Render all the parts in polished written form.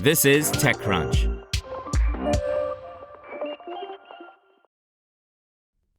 This is TechCrunch.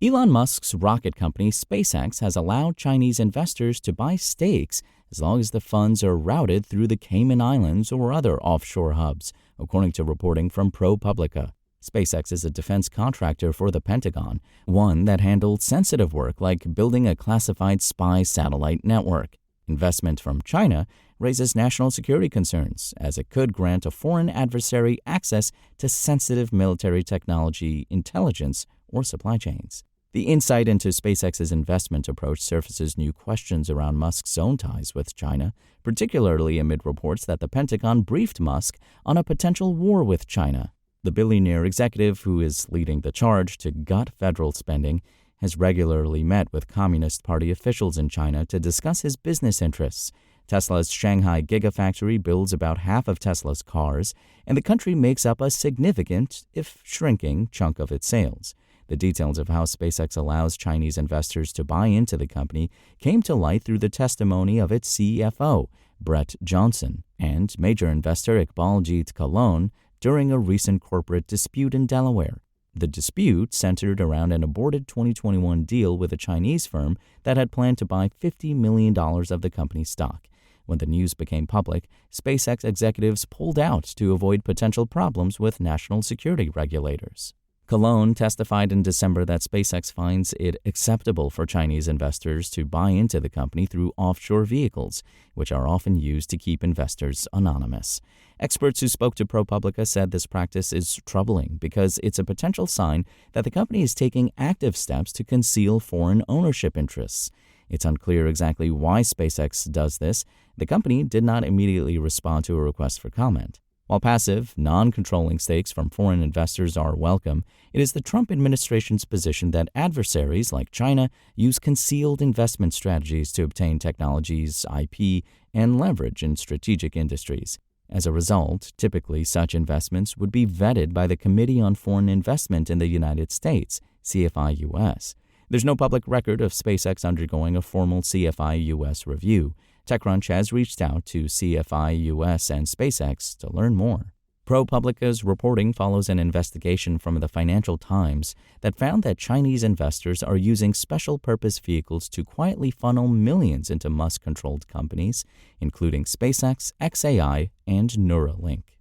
Elon Musk's rocket company SpaceX has allowed Chinese investors to buy stakes as long as the funds are routed through the Cayman Islands or other offshore hubs, according to reporting from ProPublica. SpaceX is a defense contractor for the Pentagon, one that handled sensitive work like building a classified spy satellite network. Investment from China raises national security concerns, as it could grant a foreign adversary access to sensitive military technology, intelligence, or supply chains. The insight into SpaceX's investment approach surfaces new questions around Musk's own ties with China, particularly amid reports that the Pentagon briefed Musk on a potential war with China. The billionaire executive, who is leading the charge to gut federal spending, has regularly met with Communist Party officials in China to discuss his business interests. Tesla's Shanghai Gigafactory builds about half of Tesla's cars, and the country makes up a significant, if shrinking, chunk of its sales. The details of how SpaceX allows Chinese investors to buy into the company came to light through the testimony of its CFO, Brett Johnson, and major investor Iqbaljit Kalon during a recent corporate dispute in Delaware. The dispute centered around an aborted 2021 deal with a Chinese firm that had planned to buy $50 million of the company's stock. When the news became public, SpaceX executives pulled out to avoid potential problems with national security regulators. Kalon testified in December that SpaceX finds it acceptable for Chinese investors to buy into the company through offshore vehicles, which are often used to keep investors anonymous. Experts who spoke to ProPublica said this practice is troubling because it's a potential sign that the company is taking active steps to conceal foreign ownership interests. It's unclear exactly why SpaceX does this. The company did not immediately respond to a request for comment. While passive, non-controlling stakes from foreign investors are welcome, it is the Trump administration's position that adversaries like China use concealed investment strategies to obtain technologies, IP, and leverage in strategic industries. As a result, typically such investments would be vetted by the Committee on Foreign Investment in the United States, CFI-US. There's no public record of SpaceX undergoing a formal CFI-US review. TechCrunch has reached out to CFI-US and SpaceX to learn more. ProPublica's reporting follows an investigation from the Financial Times that found that Chinese investors are using special-purpose vehicles to quietly funnel millions into Musk-controlled companies, including SpaceX, xAI, and Neuralink.